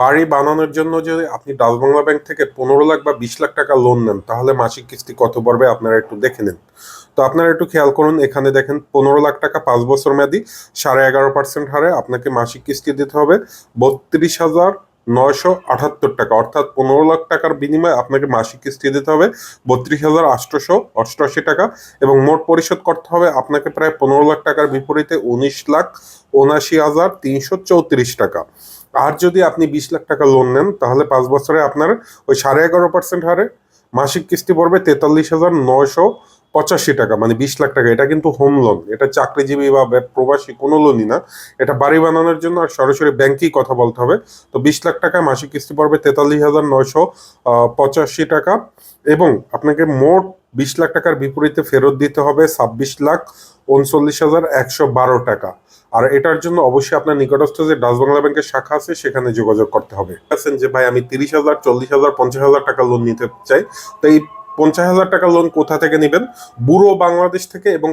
বাড়ি বানানোর জন্য যদি আপনি ডাচ বাংলা ব্যাংক থেকে 15 লাখ বা 20 লাখ টাকা লোন নেন, তাহলে মাসিক কিস্তি কত পড়বে আপনারা একটু দেখে নিন। তো আপনারা একটু খেয়াল করুন, এখানে দেখেন 15 লাখ টাকা 5 বছর মেয়াদি 11.5% হারে আপনাকে মাসিক কিস্তি দিতে হবে 32,978 টাকা, অর্থাৎ 15 লাখ টাকার বিনিময়ে আপনাকে মাসিক কিস্তি দিতে হবে 32,888 টাকা, এবং মোট পরিশোধ করতে হবে আপনাকে প্রায় 15 লাখ টাকার বিপরীতে 19,79,334 টাকা। আর যদি আপনি 20 লাখ টাকা লোন নেন, তাহলে 5 বছরে আপনার ওই 11.5% হারে মাসিক কিস্তি পড়বে 43,985 টাকা, মানে 20 লাখ টাকা। এটা কিন্তু হোম লোন, এটা চাকরিজীবী বা প্রবাসী কোনো লোনই না, এটা বাড়ি বানানোর জন্য আর সরাসরি ব্যাংকেই কথা বলতে হবে। তো 20 লাখ টাকা মাসিক কিস্তি পড়বে 43,985 টাকা, এবং আপনাকে মোট 20 লাখ টাকার বিপরীতে ফেরত দিতে হবে 26,39,112 টাকা। আর এটার জন্য অবশ্যই আপনার নিকটস্থ যে ডাচ বাংলা ব্যাংকের শাখা আছে সেখানে যোগাযোগ করতে হবে। আছেন যে ভাই আমি 30,000, 40,000, 50,000 টাকা লোন নিতে চাই, তো এই 50,000 টাকা লোন কোথা থেকে নেবেন? ব্যুরো বাংলাদেশ থেকে, এবং